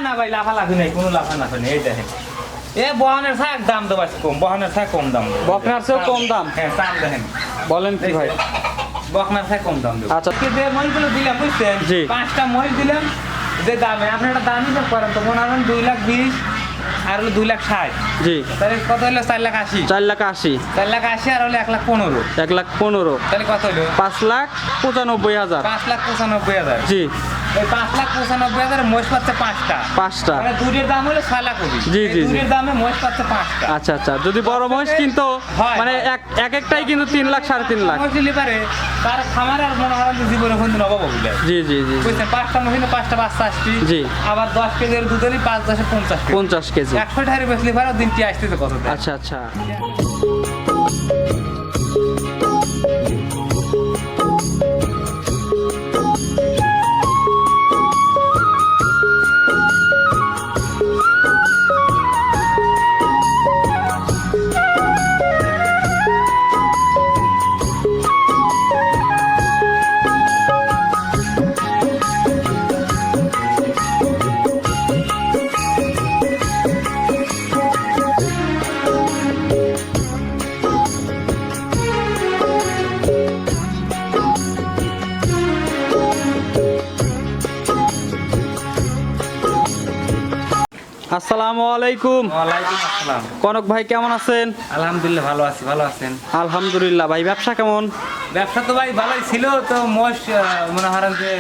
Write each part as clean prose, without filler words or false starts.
না ভাই লাফালাফি নাই, কোনো লাফালাফি নেই। এই দেখেন এ বহনের থাক দাম দেবো কম, বহনের থাক কম দাম, বকনার চেয়েও কম দাম। হ্যাঁ দাম দেখেন, বলেন কি ভাই? বকনার থাক কম দাম দেবো। আচ্ছা। যে মহিষগুলো দিলাম বুঝছেন, জি। 5টা মহিষ দিলাম যে দামে, আপনি একটা দাম হিসাব করেন তো, মনে করেন 2,20,000 আর হলো 2,60,000, জি। তাহলে কত হলো? 4,80,000। 4,80,000, 4,80,000 আর হলো 1,15,000, 1,15,000, তাহলে কত হলো? 5,95,000। 5,95,000। জি। ওই 5,95,000 মহিষ পাচ্ছে 5টা। 5টা। মানে দুধের দাম হলো 6,20,000। জি, জি, জি। দুধের দামে মহিষ পাচ্ছে 5টা। আচ্ছা আচ্ছা, যদি বড় মহিষ কিন্তু হয়, মানে এক একটাই কিন্তু 3 লাখ 3.5 লাখ। মহিষ নিলে পারে তার খামারে আর মনে করেন যে জীবনে কোনদিন অভাব হবে না। জি জি জি। বুঝছেন, 5টা মহিষে 5টা বাচ্চা আসছি। জি। আবার 10 কেজির দুধ হলে 5-10 50 কেজি। 50 কেজি। 100 টাকার বেশি পারে দিনটি আসতেছে কত? আচ্ছা আচ্ছা। আসসালামু আলাইকুম। ওয়ালাইকুম আসসালাম। কনক ভাই কেমন আছেন? আলহামদুলিল্লাহ ভালো আছি, ভালো আছেন? আলহামদুলিল্লাহ। ভাই ব্যবসা কেমন? ব্যবসা তো ভাই ভালোই ছিল, তো মোষ মনে করেন যে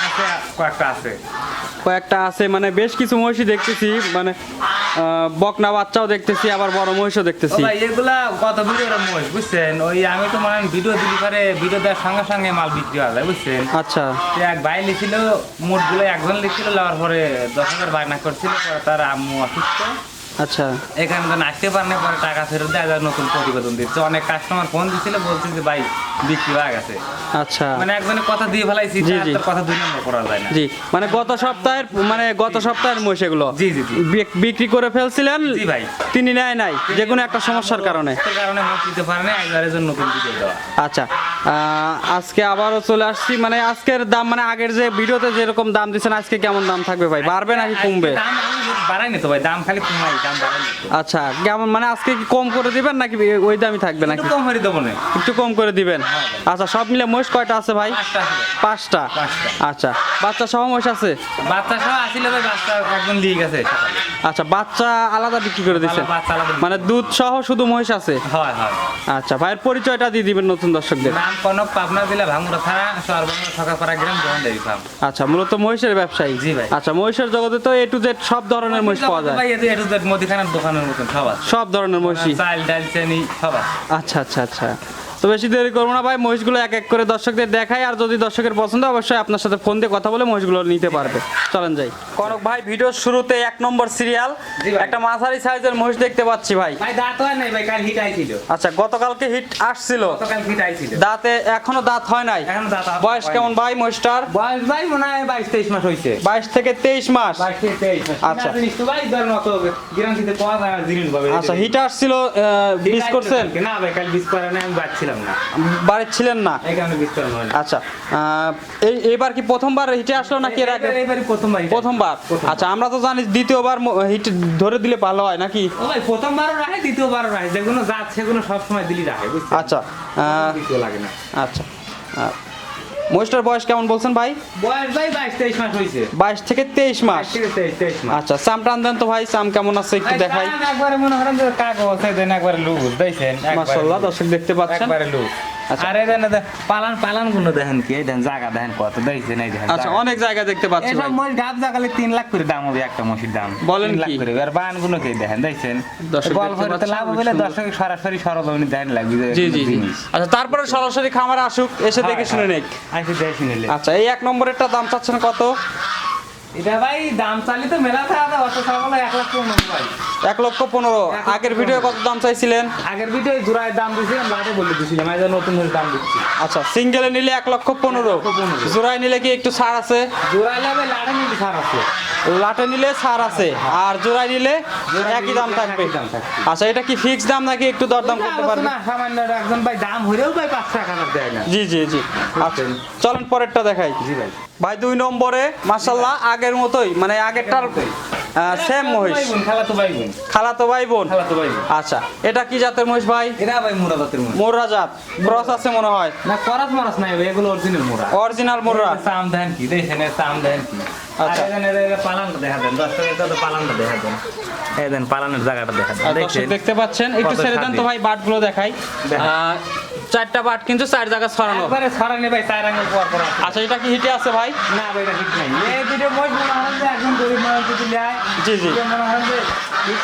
আছে, কয়েকটা আছে। কয়েকটা আছে মানে বেশ কিছু মহিষই দেখতেছি, মানে বকনা বাচ্চাও দেখতেছি, আবার বড় মহিষও ও দেখতেছি। ভাই এগুলা কত ভিডিওর মোষ বুঝছেন, ওই আমি তো মানে ভিডিও দিলি পারে, ভিডিও দেওয়ার সঙ্গে সঙ্গে মাল বিক্রি হয়ে যায় বুঝছেন। আচ্ছা তো এক ভাই লিখছিল, মোটগুলো একজন লিখছিল, নেওয়ার পরে 10,000 বায়না করছিল, পরে তার আম্মু অসুস্থ, আচ্ছা এখানে তো আসতে পারেনি, পরে টাকা ফেরত দেয়, আবার নতুন প্রতিবেদন দিচ্ছে। অনেক কাস্টমার ফোন দিছিল, বলছে যে ভাই বিক্রি হয়ে গেছে। আচ্ছা। মানে একজনের কথা দিয়ে ফেলাইছি, জি, জি। তার কথা 2 নম্বর করা যায় না। জি, মানে গত সপ্তাহের মহিষ এগুলো জি জি জি বিক্রি করে ফেলছিলেন। জি ভাই, তিনি নেয় নাই যে কোনো একটা সমস্যার কারণে। এর কারণে মোট দিতে পারে না, একবারের জন্য নতুন ভিডিও দেওয়া। আচ্ছা, আজকে আবারও চলে আসছি, মানে আজকের দাম মানে আগের যে ভিডিওতে যেরকম দাম দিচ্ছেন আজকে কেমন দাম থাকবে ভাই? বাড়বে নাকি কমবে? দাম আমি বাড়াইনি তো ভাই, দাম খালি কমাই, দাম বাড়াইনি তো। আচ্ছা, কেমন মানে আজকে কি কম করে দিবেন নাকি ওই দামই থাকবে নাকি? একটু কম করে দেবো না। একটু কম করে দিবেন। আচ্ছা, সব মিলে মহিষ কয়টা আছে ভাই? 5টা আছে ভাই। 5টা। আচ্ছা, বাচ্চা সহ মহিষ আছে? বাচ্চা সহ আসলে ভাই, বাচ্চা একজন লিয়ে গেছে সকালে। আচ্ছা, বাচ্চা আলাদা বিক্রি করে দিচ্ছেন, বাচ্চা আলাদা মানে দুধ সহ শুধু মহিষ আছে? হয় হয়। আচ্ছা, ভাইয়ের পরিচয়টা দিয়ে দিবেন নতুন দর্শকদের। নাম কনক, পাবনা জেলা ভাঙ্গুড়া থানা, সরবঙ্গ সকালপাড়া গ্রাম, জোয়ান ডেইরি ফার্ম। আচ্ছা, মূলত মহিষের ব্যবসায়ী? জি ভাই। আচ্ছা, মহিষের জগতে তো A to Z সব ধরনের মহিষ পাওয়া যায়? ভাই এ টু জেড মুদিখানার দোকানের মতন সব আছে, সব ধরনের মহিষই? চাল ডাল চিনি সব আছে। আচ্ছা আচ্ছা আচ্ছা। তো বেশি দেরি করবো না ভাই, মহিষগুলো এক এক করে দর্শকদের দেখাই, আর যদি দর্শকের পছন্দ হয় অবশ্যই আপনার সাথে ফোন দিয়ে কথা বলে মহিষগুলো নিতে পারবে। চলেন যাই। কনক ভাই, ভিডিওর শুরুতে 1 নম্বর সিরিয়াল জি ভাই। একটা মাঝারি সাইজের মহিষ দেখতে পাচ্ছি ভাই। ভাই দাঁত হয় নাই ভাই, কাল হিট আইছিল। আচ্ছা, গতকালকে হিট আসছিল, গতকাল হিট আইছিল, দাঁতে এখনো দাঁত হয় নাই? এখন দাঁত বয়স কেমন ভাই মহিষটার? বয়স ভাই মনে হয় 22-23 মাস হইছে। 22 থেকে 23 মাস। 22-23 মাস। আচ্ছা। না জিনিস তো ভাই ধর মত গ্যারান্টিতে পাওয়া যায় না জিনিস ভাবে। আচ্ছা, হিট আসছিল, বিস করছেন? না ভাই, কাল বিস করে না, আমি বাচ্ছিলাম না, বাড়িতে ছিলেন না? এই কারণে বিস করা হয় না। আচ্ছা, এইবার কি প্রথমবার হিটে আসলো নাকি এর আগে? এবারে প্রথমবার। প্রথমবার। আচ্ছা, আমরা তো জানি দ্বিতীয়বার হিট ধরে দিলে ভালো হয় নাকি? ও ভাই প্রথমবারও রাখে, দ্বিতীয়বারও রাখে, যেগুলো জাত সেগুলো সবসময় দিলি রাখে বুঝছেন। আচ্ছা, দ্বিতীয় লাগে না। আচ্ছা, মহিষটার বয়স কেমন বলছেন ভাই? বয়স ভাই 22-23 মাস হইছে। 22 থেকে 23 মাস। 22-23 মাস। আচ্ছা, চাম টান দেন তো ভাই, চাম কেমন আছে একটু দেখাই। ভাই, একবারে মনে করেন যে কাগজ দেন, একবারে লুজ দেখছেন, মাশাআল্লাহ, দর্শক দেখতে পাচ্ছেন। একবারে লুজ। আচ্ছা। আর এই দেন পালান গুলো দেখেন কি, এই দেন জায়গা দেখেন কত দেখছেন, এই দেখেন আচ্ছা, অনেক জায়গা দেখতে পাচ্ছি এসব ভাই। মহিষ গাব জাগালে 3 লাখ করে দাম হবে, একটা মহিষের দাম বলেন 3 লাখ কি? করে। আর বান গুলো কে দেখেন দেখছেন, দর্শক বল দেখতে করে তো পাচ্ছেন, লাভ অনেক হলে সুন্দর। দর্শক সরাসরি সরজমিনে দেখেন লাগবে যে জি জি জি। জিনিস। আচ্ছা, তারপরে সরাসরি খামারে আসুক, এসে দেখে শুনে নেক। আইসি দেখে নিলে। আচ্ছা, এই 1 নম্বরেরটা দাম চাচ্ছেন কত? এটা ভাই দাম চালি তো মেলা থাকা, অত সকালে 1,15,000 ভাই। 1,15,000। আগের ভিডিও কত দাম চাইছিলেন? আগের ভিডিও জোড়ায় দাম দিয়েছিলাম, লাটে বলে দিয়েছিলাম, এই যে নতুন হয়ে দাম দিচ্ছি। আচ্ছা, সিঙ্গেলে নিলে 1,15,000, জোড়ায় নিলে কি একটু ছাড় আছে? জোড়ায় লাগবে, লাটে নিলে ছাড় আছে। লাটে নিলে ছাড় আছে আর জোড়ায় নিলে একই দাম থাকবে। একই দাম থাকবে। আচ্ছা, এটা কি ফিক্স দাম নাকি একটু দরদাম করতে পারবে? না, সামান্য একজন ভাই দাম হইলেও ভাই 5-1 দেয় না। জি জি জি। আচ্ছা, চলেন পরেরটা দেখাই। জি ভাই। ভাই 2 নম্বরে মাশাআল্লাহ আগের মতোই, মানে আগেরটার সেম মহিষ, খালাতো ভাই বোন। খালাতো ভাই বোন। খালাতো ভাই বোন। আচ্ছা, এটা কি জাতের মহিষ ভাই? এরা ভাই মুরা জাতের মুরা। মোররা জাত, ক্রস আছে মনে হয়। না, করাস মারাস নাই ভাই, এগুলো অরিজিনাল মুরা। অরিজিনাল মোররা। সাম দেন কি দেখেন, সাম দেন কি। আচ্ছা। আর এখানে এর পালানটা দেখা দেন, 10 টাকা তো পালানটা দেখা দেন। এই দেন পালানের জায়গাটা দেখা দেন, আর দর্শক দেখছেন? দেখতে পাচ্ছেন, একটু কত ছেড়ে দেন তো স্বাধীন। ভাই, বাটগুলো দেখাই। দেখান। 4টা বাট কিন্তু 4 জায়গা ছড়ানো। একবারে ছড়ানি ভাই, 4 আঙ্গুল পর পর আছে। আচ্ছা, এটা কি হিটে আছে ভাই? না ভাই, এটা ঠিক নাই। এই দুটো মহিষ মনে হয় যে একজন গরিব মানুষ যদি নেয়, জি, জি। এটা মনে হয় যে হিট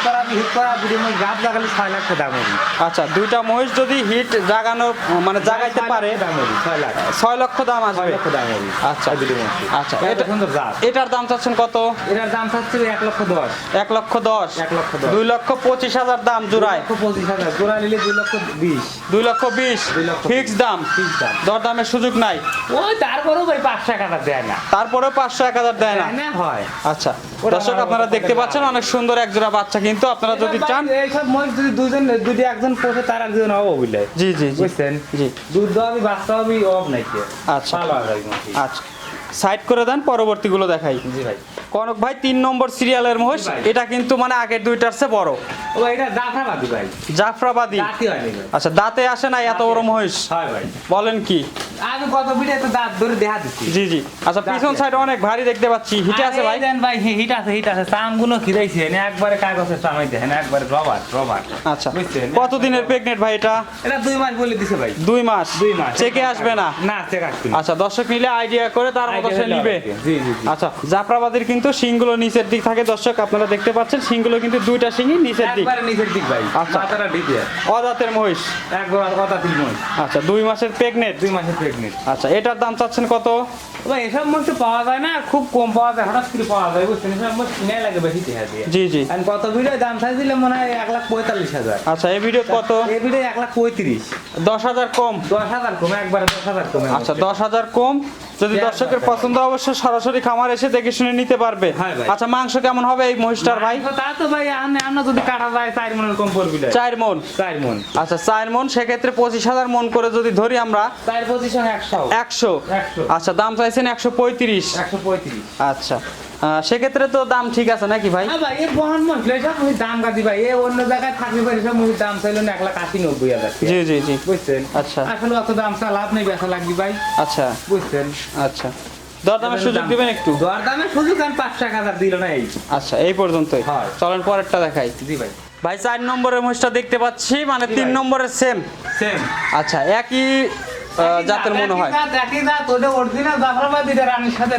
করা দুটো মহিষ গাছ লাগালে 6 লাখ টাকা দাম হবে। আচ্ছা, 2টা মহিষ যদি হিট জাগানো মানে জাগাইতে পারে, 6 লাখ দাম হবে, 6 লাখ। 6 লক্ষ দাম 6 আসবে। লক্ষ দাম হবে। আচ্ছা। এই দুটো মহিষ। আচ্ছা, এটা এটা সুন্দর জাত। এটার দাম চাচ্ছেন কত? এটার দাম থাকছে 1,10,000। 1,10,000। 1,10,000। 2,25,000 দাম জোড়ায়। 2,25,000 জোড়া নিলে 2,20,000। 2,20,000 2,20,000 ফিক্স দাম। ঠিক দাম। দরদামের সুযোগ নাই। ওই তারপরেও ভাই 5 টাকা দেয় না। তারপরে 500-1000 দেয় না। দেয় না হয়। আচ্ছা, ওটা দর্শক আমার আপনারা মতো দেখতে করে পাচ্ছেন অনেক সুন্দর এক জোড়া বাচ্চা, কিন্তু আপনারা যদি চান। এইসব মহিষ যদি একজন পোষে, তার একজন অভাব বুঝলে। জি জি জি বুঝছেন? জি। দুধ দেওয়াবি, বাচ্চা হবি, অভাব নাই কি। আচ্ছা। ভালো হয় ভাই মহিষ। আচ্ছা, সাইড করে দেন, পরবর্তীগুলো দেখাই। জি ভাই। কনক ভাই 3 নম্বর সিরিয়ালের মহিষ, জি ভাই। এটা কিন্তু মানে আগের দুইটার চেয়ে বড়, ও এটা জাফরাবাদী ভাই। জাফরাবাদী। জাতি হয়নি ভাই। আচ্ছা, দাঁতে আসে না এত বড় মহিষ? হয় ভাই। বলেন কি? আমি কত ভিডিও তো দাঁত ধরে দেখা দিচ্ছি। জি জি। আচ্ছা, পিছন দাঁতে। সাইডে অনেক ভারী দেখতে পাচ্ছি, হিটে আছে ভাই? আরে দেন ভাই, হিট আছে, হিট আছে। চামগুলো খিরাইছে, একবারে কাগজের চামাই দেখেন, একবারে রবার। আচ্ছা, বুঝছেন? কতদিনের প্রেগনেন্ট ভাই এটা? এটা 2 মাস বলে দিছে ভাই। 2 মাস। 2 মাস। চেকে আসবে না? না, চেক আসবে না। আচ্ছা, দর্শক নিলে আইডিয়া করে তার মতো সে নিবে। জি জি জি। আচ্ছা, জাফরাবাদীর কিন্তু শিংগুলো নিচের দিক থাকে, দর্শক আপনারা দেখতে পাচ্ছেন, শিংগুলো কিন্তু 2টা শিংই নিচের দিক। একবারে নিচের দিক ভাই। আচ্ছা। মাথাটা ডিপে। অজাতের মহিষ। একবার কথা তিন মহিষ। আচ্ছা, 2 মাসের প্রেগনেন্ট। 2 মাসের প্রেগনেন্ট। আচ্ছা, এটার দাম চাচ্ছেন কত? ভাই এসব মহিষ তো পাওয়া যায় না, খুব কম পাওয়া যায়, হঠাৎ করে পাওয়া যায়, বুঝছেন? এসব মহিষ কিনে লাগে বেশি টাকা দিয়ে। জি জি। আর কত ভিডিও দাম চাইছিলে মনে হয় 1,45,000। আচ্ছা, এই ভিডিও কত? এই ভিডিও 1,35,000। 10,000 কম। 10,000 কমে, একবারে 10,000 কমে। আচ্ছা, 10,000 কম। যদি দর্শকের পছন্দ অবশ্য সরাসরি খামার এসে দেখে শুনে নিতে পারবে। হ্যাঁ ভাই। আচ্ছা, মাংস কেমন হবে এই মহিষটার ভাই? তা তো ভাই আমরা যদি কাটা যায় 4 মনের কম পড়বি না। 4 মন। 4 মন। আচ্ছা, 4 মন, সেক্ষেত্রে 25,000 মন করে যদি ধরি আমরা, 4 পজিশন 100। 100। 100। আচ্ছা, দাম চাইছেন 135। 135। আচ্ছা, সেক্ষেত্রে তো দাম ঠিক আছে নাকি ভাই? হ্যাঁ ভাই, এই বহন মন্ত্রী সব মুহির দাম গাদি ভাই, এ অন্য জায়গায় থাকলে ভাই সব মুহির দাম চাইলো না 1,80,90,000। জি জি জি। বুঝছেন? আচ্ছা। আসলে অত দাম চা লাভ নেই, বেচা লাগবে ভাই। আচ্ছা বুঝছেন? আচ্ছা, দরদামের সুযোগ দিবেন একটু? দর দামের সুযোগ আমি 5-1,000 দিল না এই। আচ্ছা, এই পর্যন্তই। হয়। চলেন পরেরটা দেখাই। জি ভাই। ভাই 4 নম্বরের মহিষটা দেখতে পাচ্ছি, মানে জি 3 ভাই। নম্বরের সেম। সেম। আচ্ছা, একই জাতের মনে হয়। একই জাত, ওটা অরিজিনাল জাফরাবাদী, এটা রানীর সাথে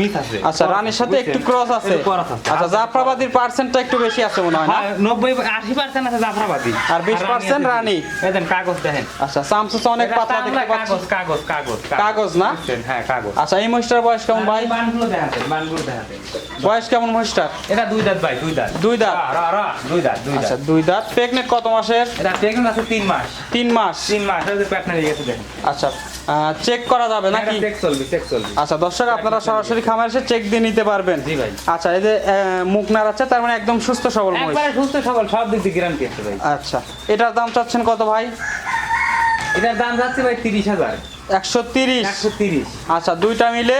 মিস আছে। আচ্ছা, রানীর সাথে একটু ক্রস আছে। একটু cross আছে। আচ্ছা, জাফরাবাদীর পার্সেন্টটা একটু বেশি আছে মনে হয় না? হ্যাঁ, 90-80% আছে জাফরাবাদী। আর 20% রানী। এই দেন কাগজ দেখেন। আচ্ছা, সামসুস অনেক এটা পাতলা দেখতে চামড়া, পাচ্ছি। কাগজ। কাগজ না? বুঝছেন? হ্যাঁ, কাগজ। আচ্ছা, এই মহিষটার বয়স কেমন ভাই? বানগুলো দেখাতেন, বানগুলো দেখাতেন। বয়স কেমন মহিষটার? এটা 2 দাঁত ভাই, 2 দাঁত। 2 দাঁত। 2 দাঁত, 2 আচ্ছা, দাঁত। 2 দাঁত। প্রেগনেন্ট কত মাসের? এটা প্রেগনেন্ট আছে 3 মাস। 3 মাস। 3 মাস এই যে প্যাটনা নিয়ে গেছে দেখেন। আচ্ছা, চেক করা যাবে এটা নাকি? চেক চলবে। আচ্ছা, দর্শক আপনারা সরাসরি খামার এসে চেক দিয়ে নিতে পারবেন। জি ভাই। আচ্ছা, এই যে মুখ নাড়াচ্ছে, তার মানে একদম সুস্থ সবল মহিষ। একবারে সুস্থ সবল, সব দিক দিয়ে গ্যারান্টি আছে ভাই। আচ্ছা, এটার দাম চাচ্ছেন কত ভাই? এটার দাম যাচ্ছে ভাই 30,000। 130। 130। আচ্ছা, দুইটা মিলে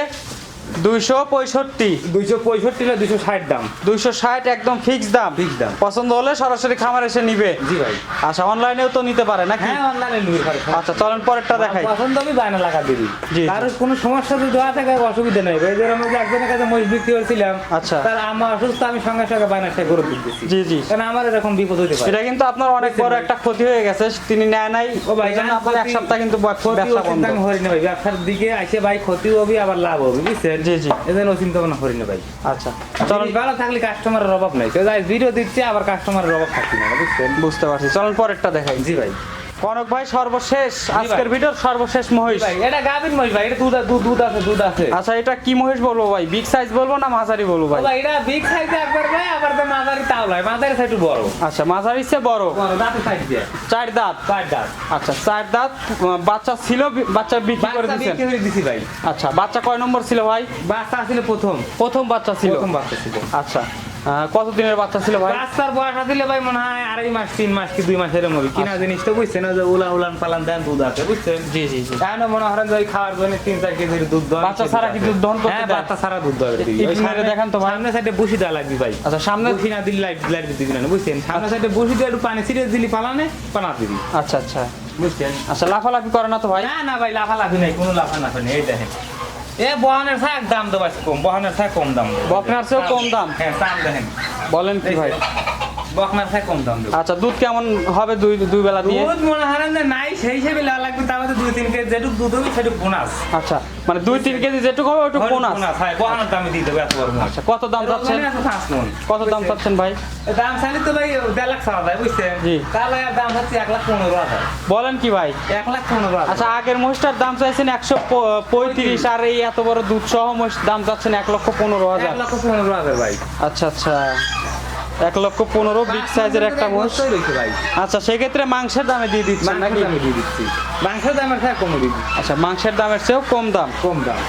265। 265 না 260 দাম। 260 একদম ফিক্স দাম। Fix দাম। পছন্দ হলে সরাসরি খামার এসে নিবে। জি ভাই। আচ্ছা, অনলাইনেও তো নিতে পারে নাকি? হ্যাঁ, অনলাইনে নিতে পারে। আচ্ছা, চলেন পরেরটা দেখাই। পছন্দ হবে বায়না লাগা দিবি। জি। আর কোনো সমস্যা যদি দেওয়া থাকে অসুবিধা নেই ভাই। যেরকম আমি একজনের কাছে মহিষ বিক্রি করেছিলাম। আচ্ছা। তার আমার অসুস্থ, আমি সঙ্গে সঙ্গে বায়না খেয়ে গরু দিতেছি। জি জি। কারণ আমার এরকম বিপদ হতে পারে। এটা কিন্তু আপনার অনেক বড় একটা ক্ষতি হয়ে গেছে, তিনি নেয় নাই। ও ভাই, এজন্য আপনার এক সপ্তাহ কিন্তু ক্ষতি ব্যবসা বন্ধ। আমি হরি না ভাই, ব্যবসার দিকে আসে ভাই ক্ষতি হবে আবার লাভ হবে, বুঝছেন? জি জি। এজন্য চিন্তা ভাবনা হরি না ভাই। আচ্ছা, চলুন, চলেন। ভালো থাকলে কাস্টমারের অভাব নাই। কেউ যাই ভিডিও দিচ্ছে, আবার কাস্টমারের অভাব থাকছে না, বুঝছেন? বুঝতে পারছি, চলেন পরেরটা দেখাই। জি ভাই। কনক ভাই সর্বশেষ আজকের ভিডিওর সর্বশেষ মহিষ। ভাই এটা গাভীর মহিষ ভাই, এটা দুধ আছে। আচ্ছা এটা কি মহিষ বলবো ভাই, বিগ সাইজ বলবো না মাঝারি বলবো ভাই? ভাই এটা বিগ সাইজ একবার ভাই, আবার তো মাঝারি তাও নয়, মাঝারি সাইজ বড়। আচ্ছা মাঝারি চেয়ে বড় দাঁতের সাইজ দিয়ে 4 দাঁত। 4 দাঁত। আচ্ছা 4 দাঁত, বাচ্চা ছিল, বাচ্চা বিক্রি করে দিয়েছেন? বিক্রি করে দিছি ভাই। আচ্ছা বাচ্চা কয় নম্বর ছিল ভাই? বাচ্চা ছিল প্রথম বাচ্চা ছিল। প্রথম বাচ্চা ছিল। আচ্ছা কত দিনের বাচ্চা ছিল ভাই? বাচ্চার বয়স ছিল ভাই মনে হয় 2.5 মাস 3 মাস কি 2 মাস এরকম হবে। কিনা জিনিসটা বুঝছেন, ওই যে উলান পালান দেন দুধ আছে বুঝছেন। জি জি জি। তাহলে মনে হয় যে ওই খাওয়ার জন্য 3-4 কেজির দুধ দেন। বাচ্চা ছাড়া কি দুধ দহন করতে হ্যাঁ দেয়? বাচ্চা ছাড়া দুধ দেয়। একটু মেরে দেখান তো ভাই। সামনে সাইডে বসি দেওয়া লাগবে ভাই। আচ্ছা সামনে বসি না দিলে লাইট দিবি না বুঝছেন। সামনে সাইডে বসি দিয়ে একটু পানি ছিটিয়ে দিলি পালানে পানা দিবি। আচ্ছা আচ্ছা বুঝছেন। আচ্ছা লাফালাফি করে না তো ভাই? না ভাই লাফালাফি নাই, কোনো লাফালাফি নেই। এই দেখেন এ বহনের থাক দাম দেবো কম, বহনের থাক কম দাম দেবো। বকনার চেয়েও কম দাম? হ্যাঁ দাম দেখেন। বলেন কি ভাই? বকনার থাক কম দাম দেবো। আচ্ছা দুধ কেমন হবে দুই বেলা দিয়ে? দুধ মনে হয় যে নাই সেই হিসেবে লেওয়া লাগবে, তার মধ্যে 2-3 কেজি যেটুকু দুধ হবে সেটুকু বোনাস। আচ্ছা মানে 2-3 কেজি যেটুকু হবে ওটুকু বোনাস। হ্যাঁ বহনের দামে দিয়ে দেবো এত বড় মাছ। আচ্ছা কত দাম চাচ্ছেন? কত দাম চাচ্ছেন ভাই? দাম চাইলে তো ভাই 1.5 লাখ ছাড়া যায় বুঝছেন। জি। তাহলে দাম হচ্ছে 1,15,000। বলেন কি ভাই? 1,15,000। আচ্ছা আগের মহিষটার দাম চাইছেন 135, আর এই এত বড় দুধ সহ মহিষ দাম চাচ্ছেন 1,15,000। 1,15,000 ভাই। আচ্ছা আচ্ছা 1,15,000 বিগ সাইজের একটা মহিষ। ভাই আচ্ছা সেক্ষেত্রে মাংসের দামে দিয়ে দিচ্ছেন নাকি? আমি দিয়ে দিচ্ছি। মাংসের দামের থেকে কম দিচ্ছি। আচ্ছা মাংসের দামের চেয়েও কম দাম।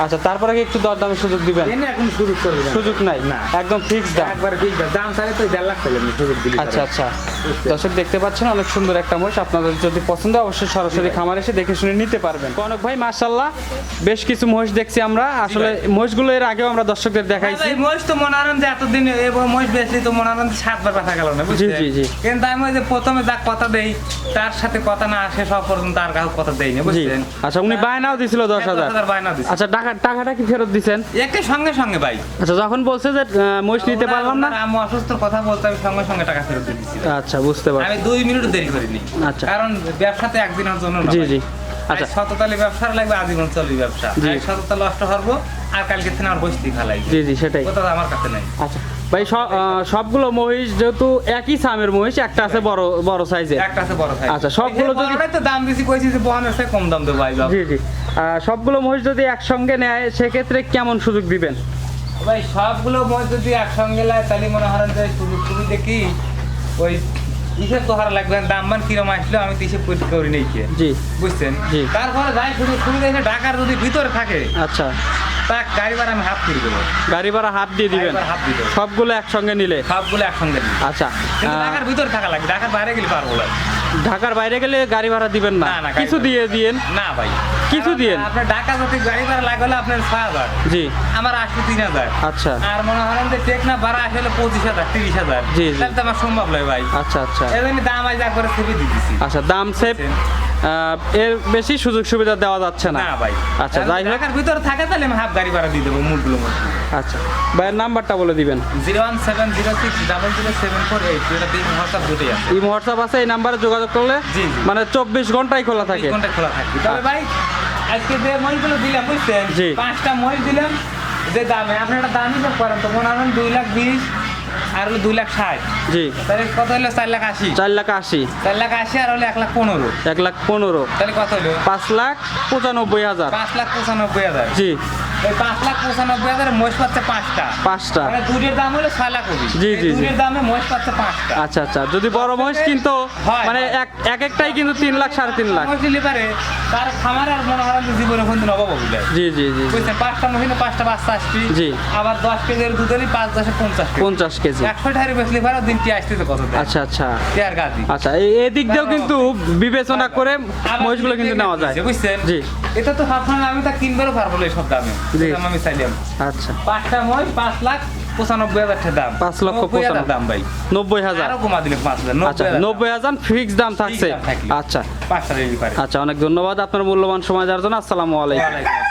আচ্ছা তারপরে কি একটু দরদামের সুযোগ দিবেন? এনে এখন সুযোগ করবে না। সুযোগ নাই না। একদম ফিক্সড দাম। একবার ঠিক দাম চাইলে তো 1.5 লাখ চাইলে আমি সুযোগ দিই। আচ্ছা আচ্ছা দর্শক দেখতে পাচ্ছেন অনেক সুন্দর একটা মহিষ, আপনাদের যদি পছন্দ হয় অবশ্যই সরাসরি খামারে এসে দেখে শুনে নিতে পারবেন। কনক ভাই মাশাআল্লাহ বেশ কিছু মহিষ দেখছি আমরা, আসলে মহিষগুলো এর আগেও আমরা দর্শকদের দেখাইছি। ভাই মহিষ তো মনে হয় যে এতদিন এই মহিষ বেচলি তো মনে হয় 7বার ব্যথা গেল না বুঝছেন। জি, জি। কিন্তু আমি ওই যে প্রথমে যা কথা দেই তার সাথে কথা না আসে সব পর্যন্ত আর কাউকে কথা দেই না জি বুঝছেন। আচ্ছা উনি বায়নাও দিছিল 10,000। 10,000 বায়না দিছি। আচ্ছা টাকাটা কি ফেরত দিছেন? একটা সঙ্গে সঙ্গে ভাই। আচ্ছা যখন বলছে যে মহিষ নিতে পারলাম না, আমি অসুস্থ কথা বলতে আমি সঙ্গে সঙ্গে টাকা ফেরত দিয়ে দিছি। আচ্ছা বুঝতে পারছি। আমি 2 মিনিট দেরি করিনি। আচ্ছা। কারণ ব্যবসাতে একদিনের জন্য না। জি ভাই। জি আচ্ছা শততালি ব্যবসার লাগবে আজীবন চলবে ব্যবসা। জি। শততা নষ্ট হবো আর কালকে থেকে আমার বসতি খালাই। জি জি সেটাই। কথা আমার কাছে নাই। আচ্ছা ভাই সবগুলো মহিষ যেহেতু একই সামের মহিষ, একটা আছে বড় সাইজের, একটা আছে বড় সাইজ। আচ্ছা, সবগুলো যদি- বড়টাই তো দাম বেশি কইছি যে বহনের থেকে কম দাম দেবো ভাই। জি জি সবগুলো মহিষ যদি একসঙ্গে নেয় সেক্ষেত্রে কেমন সুযোগ দিবেন? ভাই সবগুলো মহিষ যদি একসঙ্গে লাগে তাহলে মনে হয় যে সুযোগ সুবিধা কি ওই হিসেব তো হারা লাগবে, দাম মান কিরম আসলো আমি তো হিসেব করি নেই কে জি বুঝছেন। জি। তারপরে যাই সুযোগ সুবিধা এসে ঢাকার যদি ভিতরে থাকে আচ্ছা তা গাড়ি ভাড়া আমি হাফ করে দেবো। গাড়ি ভাড়া হাত দিয়ে দিবেন গাড়ি ভাড়া হাফ দিয়ে দেবো। সবগুলো একসঙ্গে নিলে? সবগুলো একসঙ্গে দিই। আচ্ছা কিন্তু ঢাকার ভিতরে থাকা লাগবে, ঢাকার বাইরে গেলে পারবো না। ঢাকার বাইরে গেলে গাড়ি ভাড়া দিবেন না? না, না, গাড়ি কিছু ভাড়া- দিয়ে দিয়েন। না ভাই কিছু কারণ দিয়েন। আপনার ঢাকা যদি গাড়ি ভাড়া লাগলে আপনার 6,000, জি আমার আসলে 3,000। আচ্ছা আর মনে হয় যে টেকনা ভাড়া আসলে 25,000 30,000। জি, জি। তাহলে তো আমার সম্ভব নয় ভাই। আচ্ছা আচ্ছা এই জন্য দাম আজ একবারে ছেড়ে দিতেছি। আচ্ছা দাম সেভ, এর বেশি সুযোগ সুবিধা দেওয়া যাচ্ছে না? না ভাই। আচ্ছা যাই হোক ঢাকার ভিতরে থাকে তাহলে আমি হাফ গাড়ি ভাড়া দিয়ে দেবো মূলগুলো মধ্যে। আচ্ছা ভাইয়ের নাম্বারটা বলে দিবেন। 01706000048 যেটা দিন হোয়াটসঅ্যাপ দুটোই আছে। এই হোয়াটসঅ্যাপ আছে, এই নাম্বারে যোগাযোগ করলে জি, জি। মানে 24 ঘন্টাই খোলা থাকে? 24 ঘন্টা খোলা থাকবে। তবে ভাই আজকে যে মহিষগুলো দিলাম বুঝছেন, জি। 5টা মহিষ দিলাম যে দামে আপনি একটা দাম হিসাব করেন তো মনে হয় 2,20,000 আর হলো 2,60,000। জি তাহলে কত হলো 4,80,000। 4,80,000 4,80,000 আর হলো 1,15,000। 1,15,000 তাহলে কত হলো 5,95,000। 5,95,000। জি এই 5,95,000 মহিষ পাচ্ছে 5টা। 5টা। মানে দুধের দাম হলো 6 লাখ হবে। জি, এই জি, জি। দুধের দামে মহিষ পাচ্ছে 5টা। আচ্ছা আচ্ছা যদি বড় মহিষ কিন্তু হয়, মানে হয়। একটাই কিন্তু 3 লাখ 3.5 লাখ। মহিষ দিলে পারে তার খামারে আর মনে হয় যে জীবনে কোনদিন অভাব হবে না। জি জি জি বুঝছেন 5টা মহিষে 5টা বাচ্চা আসবে। জি। আবার 10 কেজির দুধ হলে 5-10 50 কেজি। 50 কেজি। 100 টাকার বেচলে পারে দিনটি আসতেছে কত দেয়। আচ্ছা আচ্ছা কেয়ার গাদি। আচ্ছা এই দিক দিয়েও কিন্তু বিবেচনা করে মহিষগুলো কিন্তু নেওয়া যায়। বুঝছেন। জি এটা তো সবসময় আমি তা কিনবারও পারবো না এই সব দামে। জি। দাম আমি চাইলাম আচ্ছা 5টা মহিষ 5,95,000 টাকা দাম। 5,95,000 দাম ভাই। 90,000। আরো কমা দিলে 5,000 আচ্ছা 90,000 ফিক্স দাম থাকছে। দাম থাকবে। আচ্ছা 5টা রেডি পারে। আচ্ছা অনেক ধন্যবাদ আপনার মূল্যবান সময় দেওয়ার জন্য। আসসালামু আলাইকুম। ওয়ালাইকুম আসসালাম।